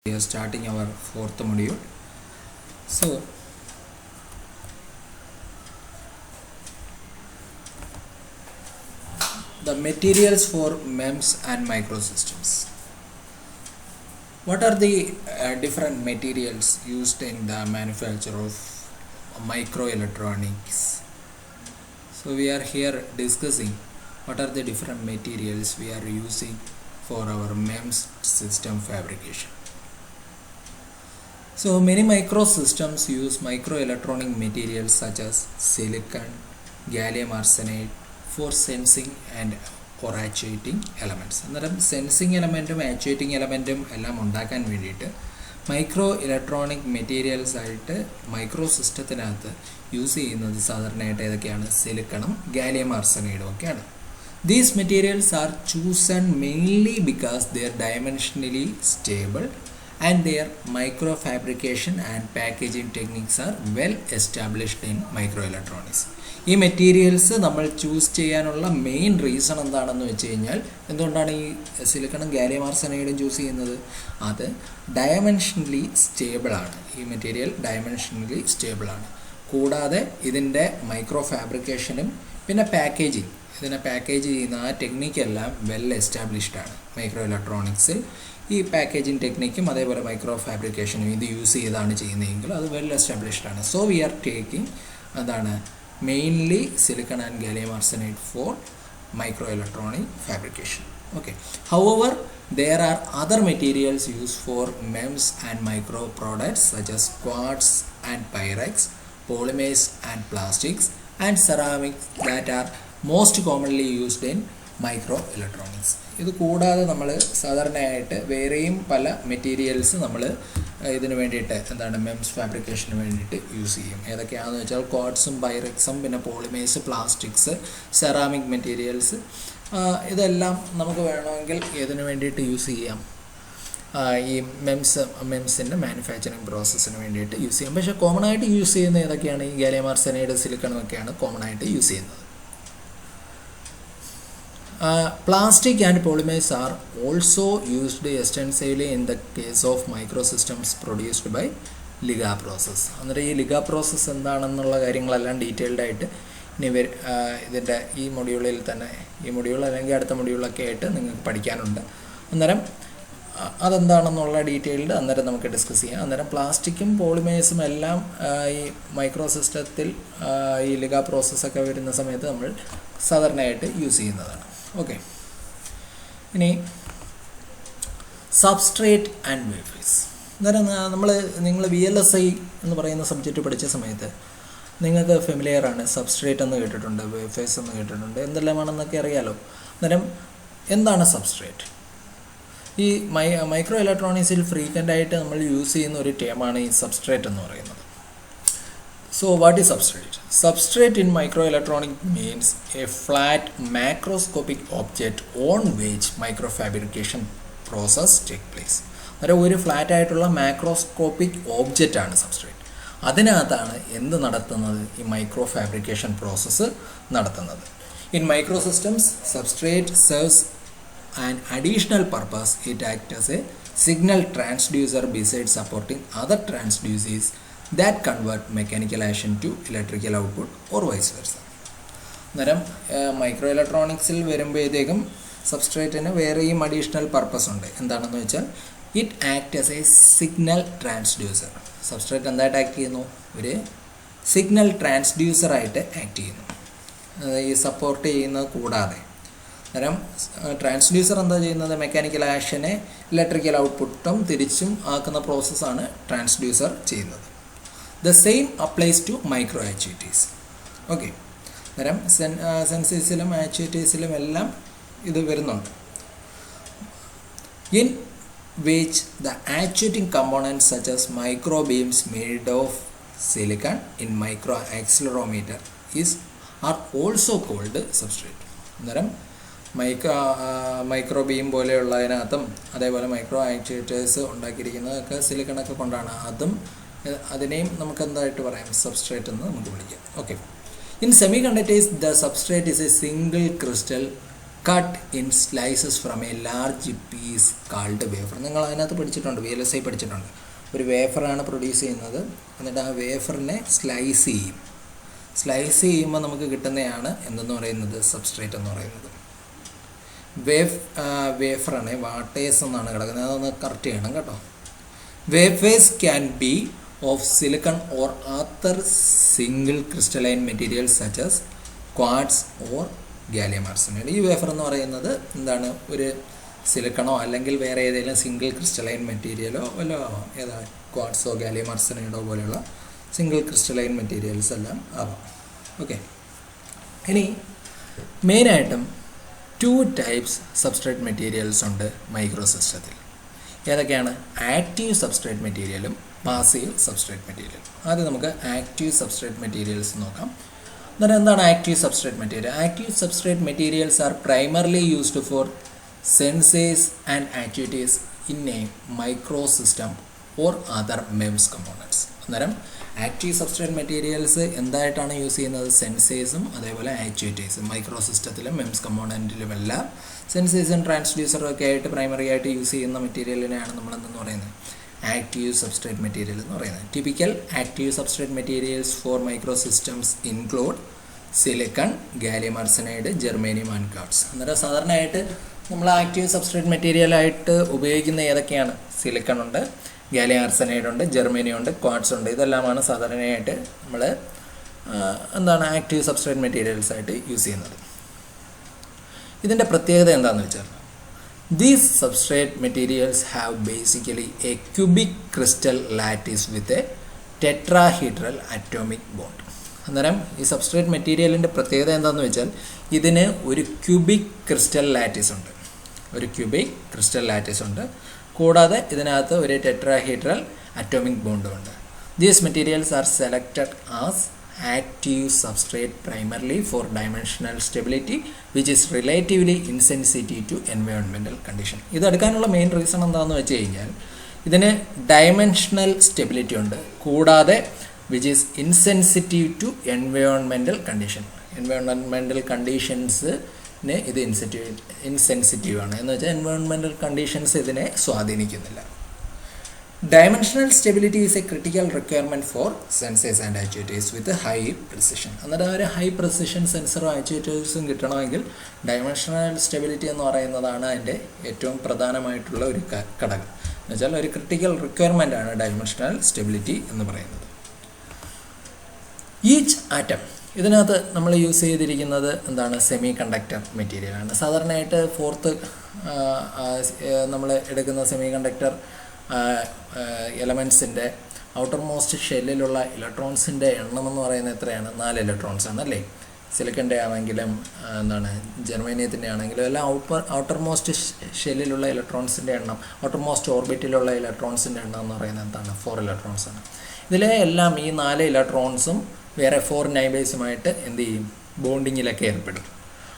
We are starting our fourth module. So the materials for MEMS and microsystems. What are the different materials used in the manufacture of microelectronics? So we are here discussing what are the different materials we are using for our MEMS system fabrication. So many microsystems use microelectronic materials such as silicon, gallium arsenide for sensing and or actuating elements. അന്നേരം sensing എലമെൻറ്റും actuating എലമെൻറ്റും എല്ലാം ഉണ്ടാക്കാൻ വേണ്ടിയിട്ട് micro electronic materials ആയിട്ട് micro സിസ്റ്റത്തിനകത്ത് use ചെയ്യുന്നത് സാധാരണയായിട്ട് ഏതൊക്കെയാണ്? സിലിക്കണും gallium ആർസനൈഡും ഒക്കെയാണ്. These materials are chosen mainly because they are dimensionally stable and their microfabrication and packaging techniques are well established in microelectronics. ഈ മെറ്റീരിയൽസ് നമ്മൾ ചൂസ് ചെയ്യാനുള്ള മെയിൻ റീസൺ എന്താണെന്ന് വെച്ച് കഴിഞ്ഞാൽ, എന്തുകൊണ്ടാണ് ഈ സിലിക്കണും ഗാലിയം ആർസനൈഡും ചൂസ് ചെയ്യുന്നത്? അത് ഡയമെൻഷനലി സ്റ്റേബിളാണ്. ഈ മെറ്റീരിയൽ ഡയമെൻഷനലി സ്റ്റേബിളാണ്. കൂടാതെ ഇതിൻ്റെ മൈക്രോ ഫാബ്രിക്കേഷനും പിന്നെ പാക്കേജിങ്, ഇതിനെ പാക്കേജ് ചെയ്യുന്ന ആ ടെക്നിക്കെല്ലാം വെൽ എസ്റ്റാബ്ലിഷ്ഡ് ആണ്. മൈക്രോ ഇലക്ട്രോണിക്സിൽ ഈ പാക്കേജിങ് ടെക്നിക്കും അതേപോലെ മൈക്രോ ഫാബ്രിക്കേഷനും ഇത് യൂസ് ചെയ്താണ് ചെയ്യുന്നതെങ്കിൽ അത് വെൽ എസ്റ്റാബ്ലിഷ്ഡ് ആണ്. സോ വി ആർ ടേക്കിംഗ് എന്താണ് mainly silicon and gallium arsenide for micro electronic fabrication. Okay. However, there are other materials used for MEMS and micro products such as quartz and pyrex, polymers and plastics, and ceramics that are most commonly used in micro electronics. ഇത് കൂടാതെ നമ്മൾ സാധാരണയായിട്ട് വേറെയും പല materials നമ്മൾ ഇതിന് വേണ്ടിയിട്ട് എന്താണ് മെംസ് ഫാബ്രിക്കേഷന് വേണ്ടിയിട്ട് യൂസ് ചെയ്യും. ഏതൊക്കെയാണെന്ന് വെച്ചാൽ ക്വാർട്സും പൈറക്സും പിന്നെ പോളിമേഴ്സ്, പ്ലാസ്റ്റിക്സ്, സെറാമിക് മെറ്റീരിയൽസ്, ഇതെല്ലാം നമുക്ക് വേണമെങ്കിൽ ഇതിന് വേണ്ടിയിട്ട് യൂസ് ചെയ്യാം. ഈ മെംസിൻ്റെ മാനുഫാക്ചറിങ് പ്രോസസ്സിന് വേണ്ടിയിട്ട് യൂസ് ചെയ്യാം. പക്ഷേ കോമൺ ആയിട്ട് യൂസ് ചെയ്യുന്ന ഏതൊക്കെയാണ്? ഈ ഗാലിയം ആർസനൈഡ്, സിലിക്കണും ഒക്കെയാണ് കോമൺ ആയിട്ട് യൂസ് ചെയ്യുന്നത്. Plastic and polymers are also used extensively in the case of microsystems produced by Liga process. അന്നേരം ഈ ലിഗ പ്രോസസ്സ് എന്താണെന്നുള്ള കാര്യങ്ങളെല്ലാം ഡീറ്റെയിൽഡ് ആയിട്ട് ഇനി ഇതിൻ്റെ ഈ മൊഡ്യൂളിൽ തന്നെ, ഈ മൊഡ്യൂൾ അല്ലെങ്കിൽ അടുത്ത മൊഡ്യൂളൊക്കെ ആയിട്ട് നിങ്ങൾക്ക് പഠിക്കാനുണ്ട്. അന്നേരം അതെന്താണെന്നുള്ള ഡീറ്റെയിൽഡ് അന്നേരം നമുക്ക് ഡിസ്കസ് ചെയ്യാം. അന്നേരം പ്ലാസ്റ്റിക്കും പോളിമേഴ്സും എല്ലാം ഈ മൈക്രോ സിസ്റ്റത്തിൽ ഈ ലിഗ പ്രോസസ്സൊക്കെ വരുന്ന സമയത്ത് നമ്മൾ സാധാരണയായിട്ട് യൂസ് ചെയ്യുന്നതാണ്. ഓക്കെ. ഇനി സബ്സ്ട്രേറ്റ് ആൻഡ് വേഫേഴ്സ്. അന്നേരം നിങ്ങൾ VLSI എന്ന് പറയുന്ന സബ്ജക്റ്റ് പഠിച്ച സമയത്ത് നിങ്ങൾക്ക് ഫെമിലിയറാണ്. സബ്സ്ട്രേറ്റ് എന്ന് കേട്ടിട്ടുണ്ട്, വേഫേഴ്സ് എന്ന് കേട്ടിട്ടുണ്ട്, എന്തെല്ലാമാണെന്നൊക്കെ അറിയാലോ. അന്നേരം എന്താണ് സബ്സ്ട്രേറ്റ്? ഈ മൈക്രോ ഇലക്ട്രോണിക്സിൽ ഫ്രീക്വൻ്റ് ആയിട്ട് നമ്മൾ യൂസ് ചെയ്യുന്ന ഒരു ടേമാണ് ഈ സബ്സ്ട്രേറ്റ് എന്ന് പറയുന്നത്. So what is substrate? Substrate in microelectronic means a flat macroscopic object on which microfabrication process take place. ഒരു ഫ്ലാറ്റ് ആയിട്ടുള്ള മാക്രോസ്കോപ്പിക് ഒബ്ജക്റ്റ് ആണ് സബ്സ്ട്രേറ്റ്. അതിനകത്താണ് എന്ത് നടത്തുന്നത്? ഈ മൈക്രോ ഫാബ്രിക്കേഷൻ പ്രോസസ്സ് നടത്തുന്നത്. In micro systems substrate serves an additional purpose. It acts as a signal transducer besides supporting other transducers that convert mechanical action to electrical output or vice versa. അന്നേരം micro ഇലക്ട്രോണിക്സിൽ വരുമ്പോഴത്തേക്കും സബ്സ്ട്രേറ്റിന് വേറെയും additional purpose ഉണ്ട്. എന്താണെന്ന് വെച്ചാൽ it act as A signal transducer. Substrate എന്തായിട്ട് act ചെയ്യുന്നു? ഒരു signal ട്രാൻസ്ഡ്യൂസറായിട്ട് act ചെയ്യുന്നു. ഈ സപ്പോർട്ട് ചെയ്യുന്നത് കൂടാതെ അന്നേരം ട്രാൻസ്ഡ്യൂസർ എന്താ ചെയ്യുന്നത്? മെക്കാനിക്കൽ ആക്ഷനെ ഇലക്ട്രിക്കൽ ഔട്ട്പുട്ടും തിരിച്ചും ആക്കുന്ന പ്രോസസ്സാണ് ട്രാൻസ്ഡ്യൂസർ ചെയ്യുന്നത്. The same applies to micro actuators. Okay. അന്നേരം സെൻസേഴ്സിലും ആക്ച്വേറ്റേഴ്സിലും എല്ലാം ഇത് വരുന്നുണ്ട്. In which the actuating components such as micro beams made of silicon in micro accelerometer are also called substrate. അന്നേരം മൈക്രോ ബീം പോലെയുള്ളതിനകത്തും അതേപോലെ മൈക്രോ ആക്ച്വേറ്റേഴ്സ് ഉണ്ടാക്കിയിരിക്കുന്നതൊക്കെ സിലിക്കണൊക്കെ കൊണ്ടാണ്. അതിനെയും നമുക്ക് എന്തായിട്ട് പറയാം? സബ്സ്ട്രേറ്റ് എന്ന് നമുക്ക് വിളിക്കാം. Okay. In semi conductors the substrate is A single crystal cut in slices from a large piece called wafer. നിങ്ങൾ അതിനകത്ത് പഠിച്ചിട്ടുണ്ട്, VLSI പഠിച്ചിട്ടുണ്ട്. ഒരു വേഫറാണ് പ്രൊഡ്യൂസ് ചെയ്യുന്നത്, എന്നിട്ട് ആ വേഫറിനെ സ്ലൈസ് ചെയ്യും. സ്ലൈസ് ചെയ്യുമ്പോൾ നമുക്ക് കിട്ടുന്നതാണ് എന്തെന്ന് പറയുന്നത് സബ്സ്ട്രേറ്റ് എന്ന് പറയുന്നത്. വേഫറാണ്, വാട്ടേഴ്സ് എന്നാണ് കിടക്കുന്നത്, അതൊന്ന് കറക്റ്റ് ചെയ്യണം കേട്ടോ. Wafers can be of silicon or other single crystalline materials such as quartz or gallium arsenide. ഈ വേഫർ എന്ന് പറയുന്നത് എന്താണ്, ഒരു സിലിക്കണോ അല്ലെങ്കിൽ വേറെ ഏതെങ്കിലും സിംഗിൾ ക്രിസ്റ്റലൈൻ മെറ്റീരിയലോ വല്ല ആവാം. ഏതാ, ക്വാർട്സോ ഗാലിയം ആർസനൈഡോ പോലെയുള്ള സിംഗിൾ ക്രിസ്റ്റലൈൻ മെറ്റീരിയൽസ് എല്ലാം ആവാം. ഓക്കെ, ഇനി മെയിനായിട്ടും 2 ടൈപ്സ് സബ്സ്ട്രേറ്റ് മെറ്റീരിയൽസ് ഉണ്ട് മൈക്രോ സിസ്റ്റത്തിൽ. ഏതൊക്കെയാണ്? ആക്റ്റീവ് സബ്സ്ട്രേറ്റ് മെറ്റീരിയലും പാസീവ് സബ്സ്ട്രേറ്റ് മെറ്റീരിയലും. ആദ്യം നമുക്ക് ആക്റ്റീവ് സബ്സ്ട്രേറ്റ് മെറ്റീരിയൽസ് നോക്കാം. എന്നാൽ എന്താണ് active substrate material? Active substrate materials are primarily used for sensors and activities in A micro system or other MEMS components. അന്നേരം ആക്റ്റീവ് സബ്സ്ട്രേറ്റ് മെറ്റീരിയൽസ് എന്തായിട്ടാണ് യൂസ് ചെയ്യുന്നത്? സെൻസേഴ്സും അതേപോലെ ആക്ച്വേറ്റേഴ്സും. മൈക്രോ സിസ്റ്റത്തിലും MEMS കമ്പോണൻറ്റിലും എല്ലാം സെൻസേഴ്സും ട്രാൻസ്ഡ്യൂസറും ഒക്കെ ആയിട്ട് പ്രൈമറി ആയിട്ട് യൂസ് ചെയ്യുന്ന മെറ്റീരിയലിനെയാണ് നമ്മൾ എന്തെന്ന് പറയുന്നത്? ആക്റ്റീവ് സബ്സ്ട്രേറ്റ് മെറ്റീരിയൽ എന്ന് പറയുന്നത്. Typical active substrate materials for micro systems include silicon, gallium arsenide, germanium and quartz. അന്നേരം സാധാരണയായിട്ട് നമ്മൾ ആക്റ്റീവ് സബ്സ്ട്രേറ്റ് മെറ്റീരിയലായിട്ട് ഉപയോഗിക്കുന്ന ഏതൊക്കെയാണ്? സിലിക്കൺ ഉണ്ട്, ഗാലിയം ആർസനൈഡ് ഉണ്ട്, ജെർമേനിയം ഉണ്ട്, ക്വാർട്സ് ഉണ്ട്. ഇതെല്ലാമാണ് സാധാരണയായിട്ട് നമ്മൾ എന്താണ് ആക്റ്റീവ് സബ്സ്ട്രേറ്റ് മെറ്റീരിയൽസ് ആയിട്ട് യൂസ് ചെയ്യുന്നത്. ഇതിൻ്റെ പ്രത്യേകത എന്താണെന്ന് വെച്ചാൽ, these substrate materials have basically a cubic crystal lattice with a tetrahedral atomic bond. അന്നേരം ഈ സബ്സ്ട്രേറ്റ് മെറ്റീരിയലിൻ്റെ പ്രത്യേകത എന്താണെന്ന് വെച്ചാൽ, ഇതിന് ഒരു ക്യൂബിക് ക്രിസ്റ്റൽ ലാറ്റിസ് ഉണ്ട്, കൂടാതെ ഇതിനകത്ത് ഒരു ടെട്രാഹീഡ്രൽ അറ്റോമിക് ബോണ്ടും ഉണ്ട്. These materials are selected as active substrate primarily for dimensional stability which is relatively insensitive to environmental condition. ഇത് എടുക്കാനുള്ള മെയിൻ റീസൺ എന്താണെന്ന് വെച്ച് കഴിഞ്ഞാൽ, ഇതിന് ഡയമെൻഷണൽ സ്റ്റെബിലിറ്റി ഉണ്ട്, കൂടാതെ which is insensitive to environmental condition. Environmental കണ്ടീഷൻസിന് ഇത് ഇൻസെൻസിറ്റീവ് ആണ്. എന്ന് വെച്ചാൽ എൻവയോൺമെൻറ്റൽ കണ്ടീഷൻസ് ഇതിനെ സ്വാധീനിക്കുന്നില്ല. Dimensional stability is a critical requirement for sensors and actuators with a high precision. അന്നേരം ഒരു ഹൈ പ്രിസിഷൻ സെൻസറും ആക്ച്വേറ്റേഴ്സും കിട്ടണമെങ്കിൽ ഡയമെൻഷണൽ സ്റ്റെബിലിറ്റി എന്ന് പറയുന്നതാണ് അതിൻ്റെ ഏറ്റവും പ്രധാനമായിട്ടുള്ള ഒരു ഘടകം. എന്നുവെച്ചാൽ ഒരു ക്രിട്ടിക്കൽ റിക്വയർമെൻ്റ് ആണ് ഡയമെൻഷണൽ സ്റ്റെബിലിറ്റി എന്ന് പറയുന്നത്. ഈച്ച് ആറ്റം, ഇതിനകത്ത് നമ്മൾ യൂസ് ചെയ്തിരിക്കുന്നത് എന്താണ്? സെമി കണ്ടക്ടർ മെറ്റീരിയലാണ്. സാധാരണയായിട്ട് നമ്മൾ എടുക്കുന്ന സെമി കണ്ടക്ടർ എലമെൻസിൻ്റെ ഔട്ടർ മോസ്റ്റ് ഷെല്ലിലുള്ള ഇലക്ട്രോൺസിൻ്റെ എണ്ണം എന്ന് പറയുന്നത് എത്രയാണ്? 4 ഇലക്ട്രോൺസ് ആണ് അല്ലേ? സിലിക്കൻ്റെ ആണെങ്കിലും ജെർമേനിയത്തിൻ്റെ ആണെങ്കിലും എല്ലാം ഔട്ടർ മോസ്റ്റ് ഷെല്ലിലുള്ള ഇലക്ട്രോൺസിൻ്റെ എണ്ണം, ഔട്ടർ മോസ്റ്റ് ഓർബിറ്റിലുള്ള ഇലക്ട്രോൺസിൻ്റെ എണ്ണം എന്ന് പറയുന്നത് എന്താണ്? 4 ഇലക്ട്രോൺസ് ആണ്. ഇതിലെ എല്ലാം ഈ 4 ഇലക്ട്രോൺസും വേറെ 4 നൈബേഴ്സുമായിട്ട് എന്ത് ചെയ്യും? ബോണ്ടിങ്ങിലൊക്കെ ഏർപ്പെടും.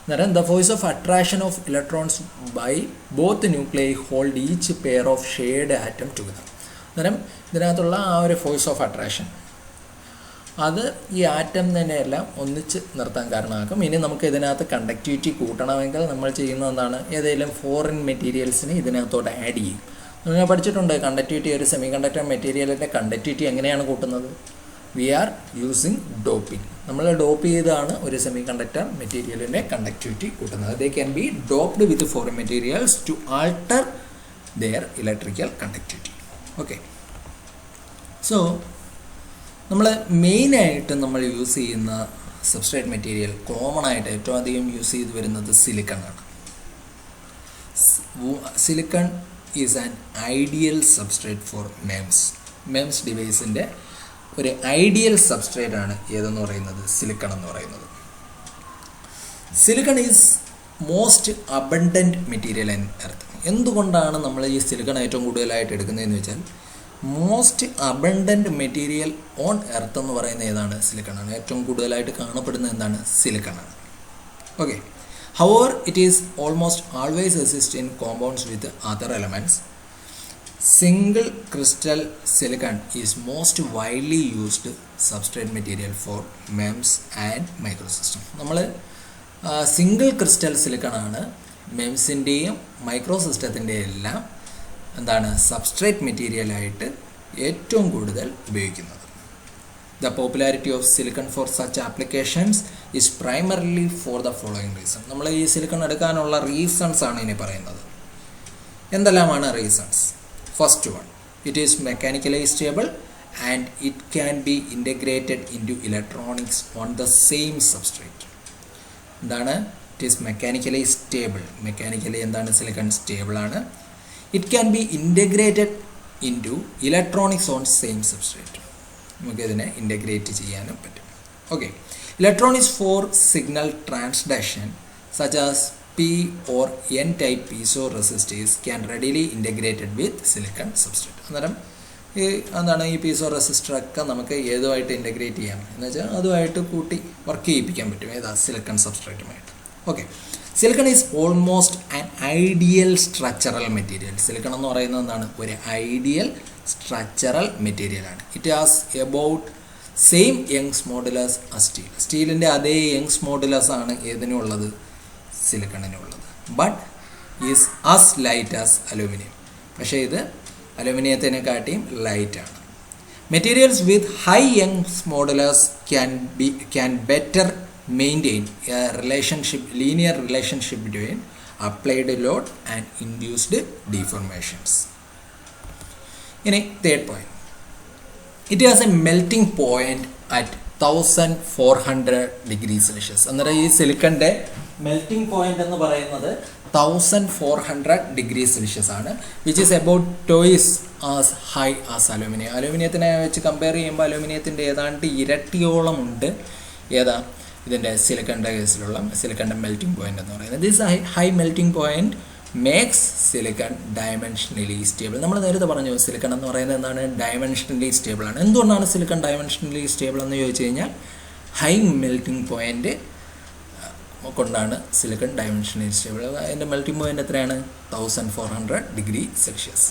അന്നേരം the force of attraction of electrons by both nuclei hold each pair of shared atom together. അന്നേരം ഇതിനകത്തുള്ള ആ ഒരു ഫോഴ്സ് ഓഫ് അട്രാക്ഷൻ അത് ഈ ആറ്റം തന്നെയെല്ലാം ഒന്നിച്ച് നിർത്താൻ കാരണമാക്കും. ഇനി നമുക്ക് ഇതിനകത്ത് കണ്ടക്ടിവിറ്റി കൂട്ടണമെങ്കിൽ നമ്മൾ ചെയ്യുന്നത് എന്താണ്? ഏതെങ്കിലും ഫോറിൻ മെറ്റീരിയൽസിനെ ഇതിനകത്തോട്ട് ആഡ് ചെയ്യും. നിങ്ങൾ പഠിച്ചിട്ടുണ്ട് കണ്ടക്ടിവിറ്റി. ഒരു സെമി കണ്ടക്ടർ മെറ്റീരിയലിൻ്റെ കണ്ടക്ടിവിറ്റി എങ്ങനെയാണ് കൂട്ടുന്നത്? We are using doping. നമ്മൾ ഡോപ്പ് ചെയ്താണ് ഒരു സെമി കണ്ടക്ടർ മെറ്റീരിയലിൻ്റെ കണ്ടക്ടിവിറ്റി കൂട്ടുന്നത്. They can be doped with foreign materials to alter their electrical conductivity. Okay, so നമ്മൾ മെയിനായിട്ട് നമ്മൾ യൂസ് ചെയ്യുന്ന സബ്സ്ട്രേറ്റ് മെറ്റീരിയൽ കോമൺ ആയിട്ട് ഏറ്റവും അധികം യൂസ് ചെയ്ത് വരുന്നത് സിലിക്കൺ ആണ്. Silicon is an ideal substrate for MEMS ഡിവൈസിൻ്റെ ഒരു ഐഡിയൽ സബ്സ്ട്രേറ്റ് ആണ് ഏതെന്ന് പറയുന്നത്? സിലിക്കൺ എന്ന് പറയുന്നത്. Silicon is most abundant material in earth. എന്തുകൊണ്ടാണ് നമ്മൾ ഈ സിലിക്കൺ ഏറ്റവും കൂടുതലായിട്ട് എടുക്കുന്നതെന്ന് വെച്ചാൽ, most abundant material on earth എന്ന് പറയുന്നത് ഏതാണ്? സിലിക്കൺ ആണ്. ഏറ്റവും കൂടുതലായിട്ട് കാണപ്പെടുന്നത് എന്താണ്? സിലിക്കൺ ആണ്. Okay, however it is almost always exist in compounds with other elements. Single crystal silicon is most widely used substrate material for MEMS and microsystem. നമ്മൾ സിംഗിൾ ക്രിസ്റ്റൽ സിലിക്കൺ ആണ് മെംസിൻ്റെയും മൈക്രോ സിസ്റ്റത്തിൻ്റെയും എല്ലാം എന്താണ് സബ്സ്ട്രേറ്റ് മെറ്റീരിയലായിട്ട് ഏറ്റവും കൂടുതൽ ഉപയോഗിക്കുന്നത്. The popularity of silicon for such applications is primarily for the following reason. നമ്മൾ ഈ silicon എടുക്കാനുള്ള റീസൺസ് ആണ് ഇനി പറയുന്നത്. എന്തെല്ലാമാണ് reasons? First one, it is mechanically stable and it can be integrated into electronics on the same substrate. എന്താണ്? It is mechanically stable. Mechanically എന്താണ് silicon? Stable ആണ്. It can be integrated into electronics on same substrate. നമുക്കിതിനെ integrate ചെയ്യാനും പറ്റും. Okay, electronics for signal transduction such as P or N type piezo resistors can readily integrated with silicon substrate. അന്നേരം എന്താണ് ഈ piezo റെസിസ്റ്ററൊക്കെ നമുക്ക് ഏതുമായിട്ട് integrate ചെയ്യാം എന്ന് വെച്ചാൽ അതുമായിട്ട് കൂട്ടി വർക്ക് ചെയ്യിപ്പിക്കാൻ പറ്റും. ഏതാ? സിലിക്കൺ സബ്സ്ട്രേറ്റുമായിട്ട്. Okay, silicon is almost an ideal structural material. Silicon എന്ന് പറയുന്നത് എന്താണ്? ഒരു ഐഡിയൽ സ്ട്രക്ചറൽ മെറ്റീരിയലാണ്. It has about same Young's modulus as steel. സ്റ്റീലിൻ്റെ അതേ യങ്സ് മോഡുലസ് ആണ് ഏതിനുള്ളത്? സിലിക്കണിനുള്ളത്. But is as light as aluminium. പക്ഷേ ഇത് അലൂമിനിയത്തിനെക്കാട്ടിയും ലൈറ്റാണ്. Materials with high Young's modulus can better maintain a relationship, linear relationship between applied load and induced deformations. ഇനി third point, it has A melting point at 1400 degree Celsius. അന്നേരം ഈ സിലിക്കൻ്റെ melting point എന്ന് പറയുന്നത് 1400 ഡിഗ്രി സെൽഷ്യസ് ആണ്. Which is about twice as high as aluminium. അലൂമിനിയത്തിനെ വെച്ച് compare ചെയ്യുമ്പോൾ അലൂമിനിയത്തിൻ്റെ ഏതാണ്ട് ഇരട്ടിയോളം ഉണ്ട് ഏതാ ഇതിൻ്റെ സിലിക്കൻ്റെ കേസിലുള്ള സിലിക്കൻ്റെ മെൽറ്റിംഗ് പോയിന്റ് എന്ന് പറയുന്നത്. This high melting point makes silicon dimensionally stable. നമ്മൾ നേരത്തെ പറഞ്ഞു സിലിക്കൺ എന്ന് പറയുന്നത് എന്താണ്? ഡയമെൻഷനലി സ്റ്റേബിൾ ആണ്. എന്തുകൊണ്ടാണ് സിലിക്കൺ ഡയമെൻഷനലി സ്റ്റേബിൾ എന്ന് ചോദിച്ചു കഴിഞ്ഞാൽ ഹൈ മെൽറ്റിംഗ് പോയിന്റ് കൊണ്ടാണ് സിലിക്കൺ ഡയമെൻഷനലി സ്റ്റേബിൾ. അതിൻ്റെ മെൽറ്റിംഗ് പോയിന്റ് എത്രയാണ്? 1400 ഡിഗ്രി സെൽഷ്യസ്.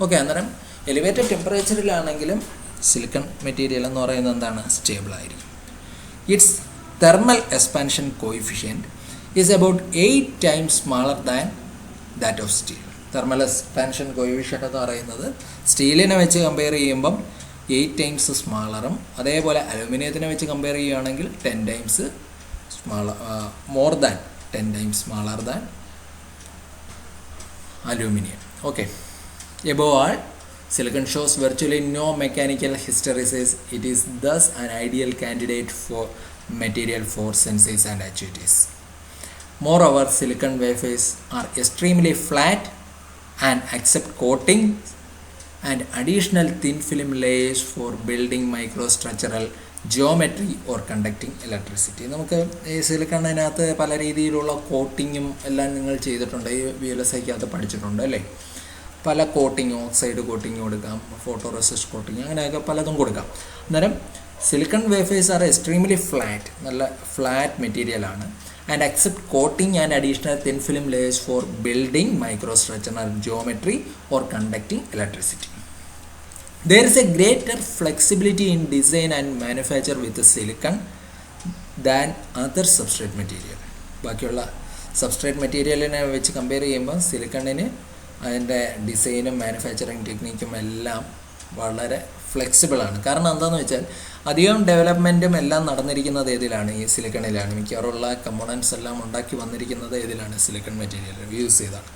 ഓക്കെ, അന്നേരം എലിവേറ്റഡ് ടെമ്പറേച്ചറിലാണെങ്കിലും സിലിക്കൺ മെറ്റീരിയൽ എന്ന് പറയുന്നത് എന്താണ്? സ്റ്റേബിൾ ആയിരിക്കും. It's thermal expansion coefficient is about 8 times smaller than that of steel. Thermal expansion coefficient എന്ന് പറയുന്നത് സ്റ്റീലിനെ വെച്ച് കമ്പയർ ചെയ്യുമ്പം 8 times സ്മാളറും, അതേപോലെ അലൂമിനിയത്തിനെ വെച്ച് കമ്പയർ ചെയ്യുകയാണെങ്കിൽ 10 times smaller, more than 10 times smaller than aluminium. Okay, above all, silicon shows virtually no mechanical hysteresis. It is thus an ideal candidate for material for sensors and actuators. Moreover, silicon wafers are extremely flat and accept coating and additional thin film layers for building microstructural geometry or conducting electricity. നമുക്ക് ഈ സിലിക്കണിനകത്ത് പല രീതിയിലുള്ള കോട്ടിങ്ങും എല്ലാം നിങ്ങൾ ചെയ്തിട്ടുണ്ട്. ഈ VLSIക്കകത്ത് പഠിച്ചിട്ടുണ്ട് അല്ലേ? പല കോട്ടിങ്, ഓക്സൈഡ് കോട്ടിങ് കൊടുക്കാം, ഫോട്ടോ റെസിസ്റ്റ് കോട്ടിങ്, അങ്ങനെയൊക്കെ പലതും കൊടുക്കാം. അന്നേരം silicon wafers are extremely flat, നല്ല ഫ്ലാറ്റ് മെറ്റീരിയലാണ്. And accept coating and additional thin film layers for building microstructural geometry or conducting electricity. There is a greater flexibility in design and manufacture with the silicon than other substrate material. ബാക്കിയുള്ള substrate മെറ്റീരിയലിനെ വെച്ച് compare ചെയ്യുമ്പോൾ സിലിക്കണിന് അതിൻ്റെ ഡിസൈനും manufacturing ടെക്നിക്കും എല്ലാം വളരെ ഫ്ലെക്സിബിളാണ്. കാരണം എന്താണെന്ന് വെച്ചാൽ അധികം ഡെവലപ്മെൻറ്റും എല്ലാം നടന്നിരിക്കുന്നത് ഏതിലാണ്? ഈ സിലിക്കണിലാണ്. മിക്കവാറുള്ള കമ്പോണൻസ് എല്ലാം ഉണ്ടാക്കി വന്നിരിക്കുന്നത് ഏതിലാണ്? സിലിക്കൺ മെറ്റീരിയൽ യൂസ് ചെയ്താണ്.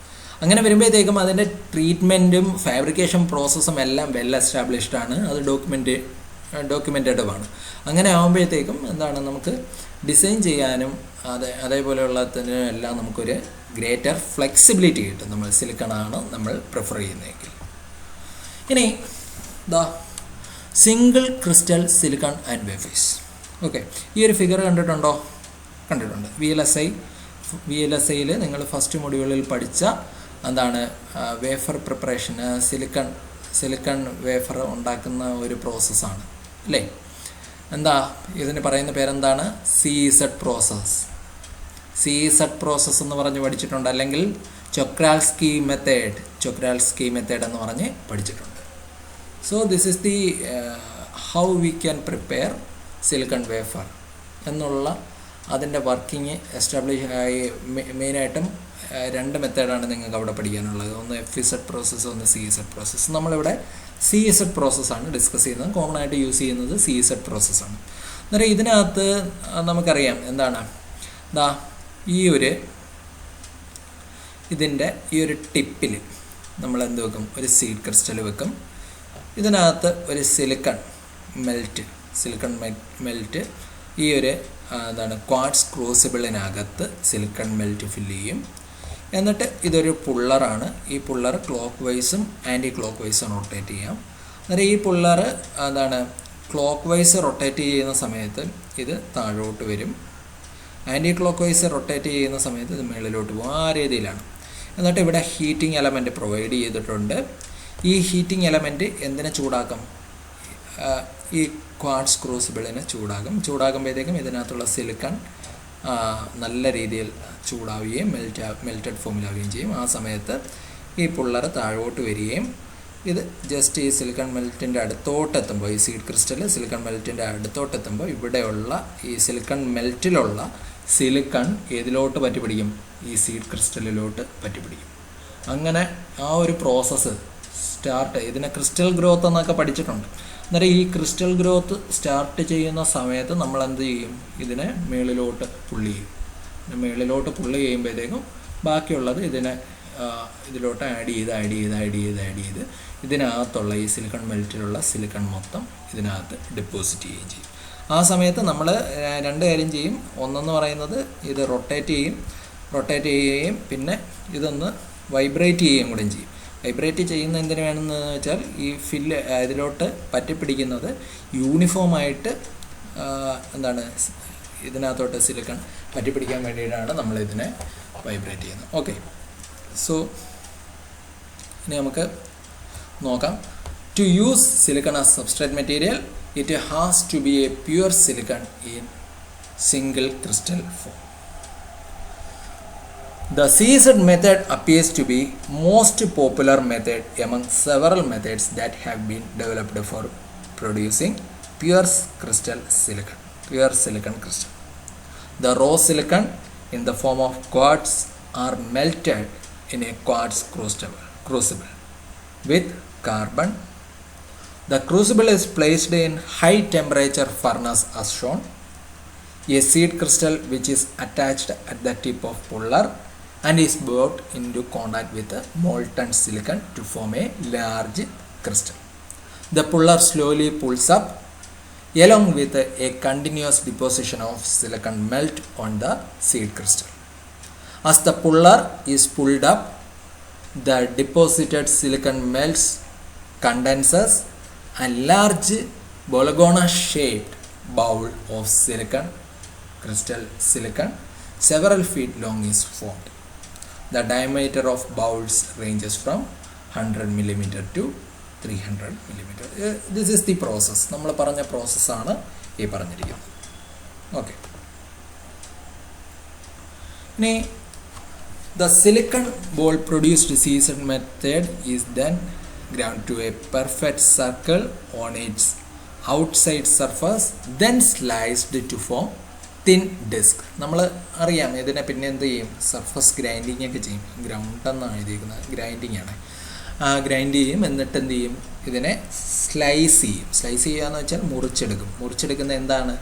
അങ്ങനെ വരുമ്പോഴത്തേക്കും അതിൻ്റെ ട്രീറ്റ്മെൻറ്റും ഫാബ്രിക്കേഷൻ പ്രോസസ്സും എല്ലാം വെൽ എസ്റ്റാബ്ലിഷ്ഡ് ആണ്. അത് ഡോക്യുമെൻറ്റഡുമാണ്. അങ്ങനെ ആകുമ്പോഴത്തേക്കും എന്താണ്, നമുക്ക് ഡിസൈൻ ചെയ്യാനും അതേപോലെയുള്ളതിനും എല്ലാം നമുക്കൊരു ഗ്രേറ്റർ ഫ്ലെക്സിബിലിറ്റി കിട്ടും. നമ്മൾ സിലിക്കണാണ് നമ്മൾ പ്രിഫർ ചെയ്യുന്നതെങ്കിൽ. ഇനി single crystal silicon and wafers. Okay, ഈ ഒരു ഫിഗർ കണ്ടിട്ടുണ്ടോ? കണ്ടിട്ടുണ്ട്. VLSIയിൽ നിങ്ങൾ ഫസ്റ്റ് മൊഡ്യൂളിൽ പഠിച്ച എന്താണ് വേഫർ പ്രിപ്പറേഷൻ, സിലിക്കൺ വേഫർ ഉണ്ടാക്കുന്ന ഒരു പ്രോസസ്സാണ് അല്ലേ? എന്താ ഇതിന് പറയുന്ന പേരെന്താണ്? CZ process. CZ പ്രോസസ്സ് എന്ന് പറഞ്ഞ് പഠിച്ചിട്ടുണ്ട്, അല്ലെങ്കിൽ ചൊക്രാൽസ്കി മെത്തേഡ് എന്ന് പറഞ്ഞ് പഠിച്ചിട്ടുണ്ട്. So this is the how we can prepare silicon wafer എന്നുള്ള അതിൻ്റെ വർക്കിംഗ് എസ്റ്റാബ്ലിഷ് ആയി. മെയിനായിട്ടും രണ്ട് മെത്തേഡാണ് നിങ്ങൾക്ക് അവിടെ പഠിക്കാനുള്ളത്. ഒന്ന് FZ പ്രോസസ്സ്, ഒന്ന് CZ പ്രോസസ്സ്. നമ്മളിവിടെ CZ പ്രോസസ്സാണ് ഡിസ്കസ് ചെയ്യുന്നത്. കോമൺ ആയിട്ട് യൂസ് ചെയ്യുന്നത് CZ പ്രോസസ്സാണ്. അന്നേരം ഇതിനകത്ത് നമുക്കറിയാം എന്താണ്, ഇതിൻ്റെ ഈ ഒരു ടിപ്പിൽ നമ്മൾ എന്ത് വെക്കും, ഒരു സീഡ് ക്രിസ്റ്റൽ വെക്കും. ഇതിനകത്ത് ഒരു സിലിക്കൺ മെൽറ്റ് ഈ ഒരു ക്വാർട്സ് ക്രൂസിബിളിനകത്ത് സിലിക്കൺ മെൽറ്റ് ഫില്ല് ചെയ്യും. എന്നിട്ട് ഇതൊരു പുള്ളറാണ്. ഈ പുള്ളർ ക്ലോക്ക് വൈസും ആൻറ്റി ക്ലോക്ക് വൈസും റൊട്ടേറ്റ് ചെയ്യാം. അന്നേരം ഈ പുള്ളർ ക്ലോക്ക് വൈസ് റൊട്ടേറ്റ് ചെയ്യുന്ന സമയത്ത് ഇത് താഴോട്ട് വരും. ആൻറ്റി ക്ലോക്ക് വൈസ് റൊട്ടേറ്റ് ചെയ്യുന്ന സമയത്ത് ഇത് മുകളിലോട്ട് പോകും. ആ രീതിയിലാണ്. എന്നിട്ട് ഇവിടെ ഹീറ്റിംഗ് എലമെൻറ്റ് പ്രൊവൈഡ് ചെയ്തിട്ടുണ്ട്. ഈ ഹീറ്റിംഗ് എലമെൻറ്റ് എന്തിനെ ചൂടാക്കും, ഈ ക്വാർട്സ് ക്രൂസിബിളിനെ ചൂടാകുമ്പോഴത്തേക്കും ഇതിനകത്തുള്ള സിലിക്കൺ നല്ല രീതിയിൽ ചൂടാവുകയും മെൽറ്റഡ് ഫോമിലാവുകയും ചെയ്യും. ആ സമയത്ത് ഈ പുള്ളർ താഴോട്ട് വരികയും ഇത് ജസ്റ്റ് ഈ സിലിക്കൺ മെൽറ്റിൻ്റെ അടുത്തോട്ടെത്തുമ്പോൾ, ഈ സീഡ് ക്രിസ്റ്റൽ സിലിക്കൺ മെൽറ്റിൻ്റെ അടുത്തോട്ടെത്തുമ്പോൾ ഇവിടെയുള്ള ഈ സിലിക്കൺ മെൽറ്റിലുള്ള സിലിക്കൺ ഏതിലോട്ട് പറ്റിപ്പിടിക്കും, ഈ സീഡ് ക്രിസ്റ്റലിലോട്ട് പറ്റിപ്പിടിക്കും. അങ്ങനെ ആ ഒരു പ്രോസസ്സ് ഇതിനെ ക്രിസ്റ്റൽ ഗ്രോത്ത് എന്നൊക്കെ പഠിച്ചിട്ടുണ്ട്. അന്നേരം ഈ ക്രിസ്റ്റൽ ഗ്രോത്ത് സ്റ്റാർട്ട് ചെയ്യുന്ന സമയത്ത് നമ്മൾ എന്ത് ചെയ്യും, ഇതിനെ മുകളിലോട്ട് പുള്ളി ചെയ്യും. മുകളിലോട്ട് പുള്ളി ചെയ്യുമ്പോഴത്തേക്കും ബാക്കിയുള്ളത് ഇതിലോട്ട് ആഡ് ചെയ്ത് ഇതിനകത്തുള്ള ഈ സിലിക്കൺ മെൽറ്റിലുള്ള സിലിക്കൺ മൊത്തം ഇതിനകത്ത് ഡെപ്പോസിറ്റ് ചെയ്യുകയും ചെയ്യും. ആ സമയത്ത് നമ്മൾ രണ്ട് കാര്യം ചെയ്യും. ഒന്നെന്ന് പറയുന്നത് ഇത് റൊട്ടേറ്റ് ചെയ്യുകയും പിന്നെ ഇതൊന്ന് വൈബ്രേറ്റ് ചെയ്യുകയും കൂടെ ചെയ്യും. വൈബ്രേറ്റ് ചെയ്യുന്ന എന്തിനു വേണമെന്ന് വെച്ചാൽ ഈ ഇതിലോട്ട് പറ്റിപ്പിടിക്കുന്നത് യൂണിഫോമായിട്ട് ഇതിനകത്തോട്ട് സിലിക്കൺ പറ്റിപ്പിടിക്കാൻ വേണ്ടിയിട്ടാണ് നമ്മളിതിനെ വൈബ്രേറ്റ് ചെയ്യുന്നത്. ഓക്കെ, സോ ഇനി നമുക്ക് നോക്കാം. To use silicon as substrate material, it has to be a pure silicon in single crystal form. The CZ method appears to be most popular method among several methods that have been developed for producing pure silicon crystal. The raw silicon in the form of quartz are melted in a quartz crucible with carbon. The crucible is placed in high temperature furnace as shown. A seed crystal which is attached at the tip of puller and is brought into contact with the molten silicon to form a large crystal. The puller slowly pulls up along with a continuous deposition of silicon melt on the seed crystal. As the puller is pulled up, the deposited silicon melts, condenses, and large Bologna shaped bowl of crystal silicon several feet long is formed. The diameter of bowls ranges from 100 mm to 300 mm. This is the process. നമ്മൾ പറഞ്ഞ പ്രോസസ്സാണ് ഈ പറഞ്ഞിരിക്കുന്നത്. Okay, ഇനി the silicon bowl produced CZ method is then ground to a perfect circle on its outside surface, then sliced to form thin disc. നമ്മൾ അറിയാം ഇതിനെ പിന്നെ എന്ത് ചെയ്യും, സർഫസ് ഗ്രൈൻഡിങ് ഒക്കെ ചെയ്യും. ഗ്രൗണ്ട് എന്നാണ് എഴുതിയിരിക്കുന്നത്, ഗ്രൈൻഡിങ് ആണ്. ഗ്രൈൻഡ് ചെയ്യും. എന്നിട്ട് എന്ത് ചെയ്യും, ഇതിനെ സ്ലൈസ് ചെയ്യുക എന്ന് വെച്ചാൽ മുറിച്ചെടുക്കുന്ന എന്താണ്,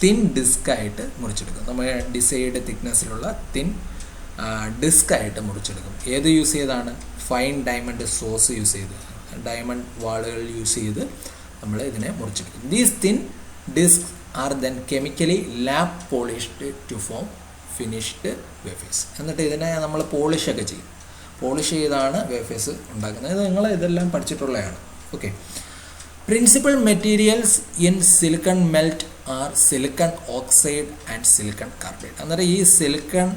തിൻ ഡിസ്ക് ആയിട്ട് മുറിച്ചെടുക്കും. നമ്മൾ ഡിസൈഡ് തിക്നെസ്സിലുള്ള തിൻ ഡിസ്ക് ആയിട്ട് മുറിച്ചെടുക്കും. ഏത് യൂസ് ചെയ്താണ്, ഫൈൻ ഡയമണ്ട് സോസ് യൂസ് ചെയ്ത്, ഡയമണ്ട് വാളുകൾ യൂസ് ചെയ്ത് നമ്മൾ ഇതിനെ മുറിച്ചെടുക്കും. These thin disk are then chemically lap polished to form finished wafers. എന്നിട്ട് ഇതിനെ നമ്മൾ പോളിഷൊക്കെ ചെയ്യും. പോളിഷ് ചെയ്താണ് വേഫേഴ്സ് ഉണ്ടാക്കുന്നത്. ഇത് നിങ്ങൾ ഇതെല്ലാം പഠിച്ചിട്ടുള്ളതാണ്. Okay, principal materials in silicon melt are silicon oxide and silicon carbide. അന്നേരം ഈ സിലിക്കൺ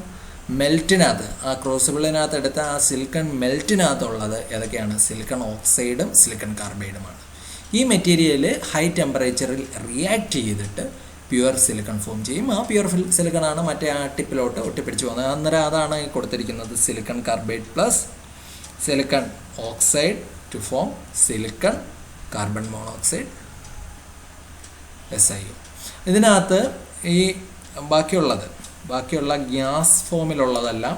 മെൽറ്റിനകത്ത്, ആ ക്രൂസിബിളിനകത്ത് എടുത്ത ആ സിലിക്കൺ മെൽറ്റിനകത്തുള്ളത് ഏതൊക്കെയാണ്, സിലിക്കൺ ഓക്സൈഡും സിലിക്കൺ കാർബൈഡുമാണ്. ഈ മെറ്റീരിയൽ ഹൈ ടെമ്പറേച്ചറിൽ റിയാക്ട് ചെയ്തിട്ട് പ്യുവർ സിലിക്കൺ ഫോം ചെയ്യും. ആ പ്യുവർ സിലിക്കണാണ് മറ്റേ ആ ടിപ്പിലോട്ട് ഒട്ടിപ്പിടിച്ച് പോകുന്നത്. അന്നേരം അതാണ് കൊടുത്തിരിക്കുന്നത്, silicon carbide plus silicon oxide to form silicon carbon monoxide SiO. ഇതിനകത്ത് ഈ ബാക്കിയുള്ളത് ബാക്കിയുള്ള ഗ്യാസ് ഫോമിലുള്ളതെല്ലാം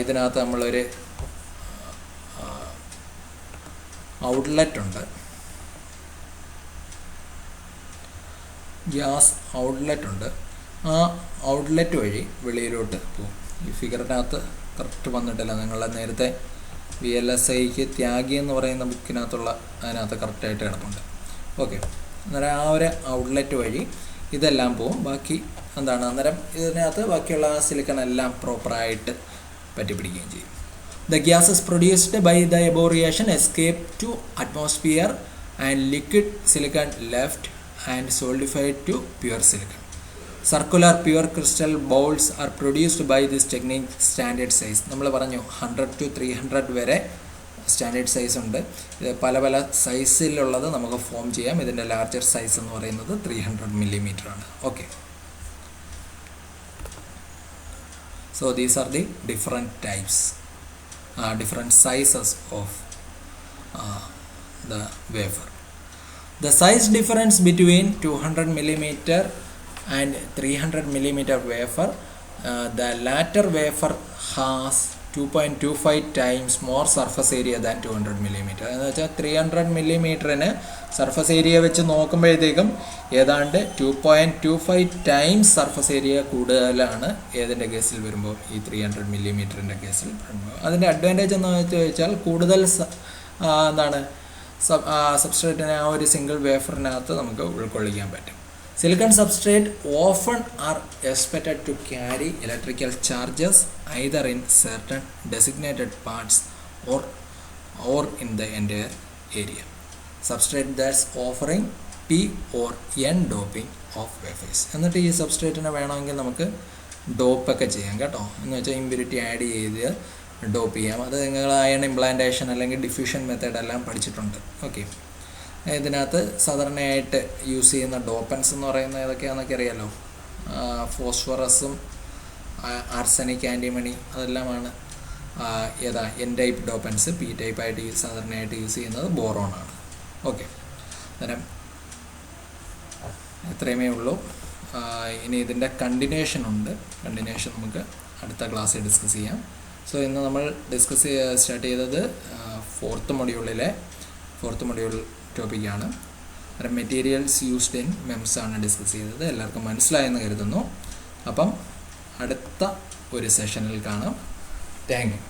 ഇതിനകത്ത് നമ്മളൊരു ഔട്ട്ലെറ്റ് ഉണ്ട്, ഗ്യാസ് ഔട്ട്ലെറ്റ് ഉണ്ട്. ആ ഔട്ട്ലെറ്റ് വഴി വെളിയിലോട്ട് പോകും. ഈ ഫിഗറിനകത്ത് കറക്റ്റ് വന്നിട്ടില്ല, നിങ്ങളുടെ നേരത്തെ VLSIക്ക് ത്യാഗി എന്ന് പറയുന്ന ബുക്കിനകത്തുള്ള അതിനകത്ത് കറക്റ്റായിട്ട് കിടപ്പുണ്ട്. ഓക്കെ, അന്നേരം ആ ഒരു ഔട്ട്ലെറ്റ് വഴി ഇതെല്ലാം പോവും. ബാക്കി എന്താണ്, അന്നേരം ഇതിനകത്ത് ബാക്കിയുള്ള സിലിക്കൺ എല്ലാം പ്രോപ്പറായിട്ട് പറ്റിപ്പിടിക്കുകയും ചെയ്യും. The gas is produced by the above reaction escape to atmosphere and liquid silicon left and solidified to pure silicon. Circular pure crystal bowls are produced by this technique standard size. നമ്മൾ പറഞ്ഞു 100 to 300 വരെ standard size ഉണ്ട്. ഇത് പല പല സൈസിലുള്ളത് നമുക്ക് form ചെയ്യാം. ഇതിൻ്റെ ലാർജർ സൈസ് എന്ന് പറയുന്നത് 300 millimeter ആണ്. Okay, so these are the different types, different sizes of the wafer. The size difference between 200 millimeter and 300 millimeter wafer, the latter wafer has 2.25 times more surface area than 200 millimeter. എന്ന് വെച്ചാൽ 300 millimeterന് surface area വെച്ച് നോക്കുമ്പോഴത്തേക്കും ഏതാണ്ട് 2.25 times surface area കൂടുതലാണ് ഏതിൻ്റെ കേസിൽ വരുമ്പോൾ, ഈ 300 millimeterൻ്റെ കേസിൽ വരുമ്പോൾ. അതിൻ്റെ അഡ്വാൻറ്റേജ് എന്ന് ചോദിച്ചാൽ കൂടുതൽ എന്താണ് സബ്സ്ട്രേറ്റിനെ ആ ഒരു സിംഗിൾ വേഫറിനകത്ത് നമുക്ക് ഉൾക്കൊള്ളിക്കാൻ പറ്റും. Silicon substrate often are expected to carry electrical charges either in certain designated parts or in the entire area. Substrate that's offering P or N doping of wafers. എന്നിട്ട് ഈ സബ്സ്ട്രേറ്റിനെ വേണമെങ്കിൽ നമുക്ക് ഡോപ്പൊക്കെ ചെയ്യാം കേട്ടോ. എന്ന് വെച്ചാൽ ഇമ്പ്യൂരിറ്റി ആഡ് ചെയ്ത് ഡോപ്പ് ചെയ്യാം. അത് നിങ്ങൾ അയൺ ഇംപ്ലാന്റേഷൻ അല്ലെങ്കിൽ ഡിഫ്യൂഷൻ മെത്തേഡ് എല്ലാം പഠിച്ചിട്ടുണ്ട്. ഓക്കെ, ഇതിനകത്ത് സാധാരണയായിട്ട് യൂസ് ചെയ്യുന്ന ഡോപ്പൻസ് എന്ന് പറയുന്നത് ഏതൊക്കെയാണെന്നൊക്കെ അറിയാമല്ലോ. ഫോസ്ഫറസും ആർസനിക്, ആൻറ്റിമണി അതെല്ലാമാണ് ഏതാ N ടൈപ്പ് ഡോപ്പൻസ്. P ടൈപ്പായിട്ട് സാധാരണയായിട്ട് യൂസ് ചെയ്യുന്നത് ബോറോണാണ്. ഓക്കെ, അന്നേരം എത്രയുമേ ഉള്ളൂ. ഇനി ഇതിൻ്റെ കണ്ടിന്യൂഷൻ ഉണ്ട്. കണ്ടിന്യൂഷൻ നമുക്ക് അടുത്ത ക്ലാസ്സിൽ ഡിസ്കസ് ചെയ്യാം. സോ ഇന്ന് നമ്മൾ സ്റ്റാർട്ട് ചെയ്തത് ഫോർത്ത് മൊഡ്യൂൾ ടോപ്പിക്കാണ്. മെറ്റീരിയൽസ് യൂസ്ഡ് ഇൻ മെംസ് ആണ് ഡിസ്കസ് ചെയ്തത്. എല്ലാവർക്കും മനസ്സിലായെന്ന് കരുതുന്നു. അപ്പം അടുത്ത ഒരു സെഷനിൽ കാണാം. Thank you.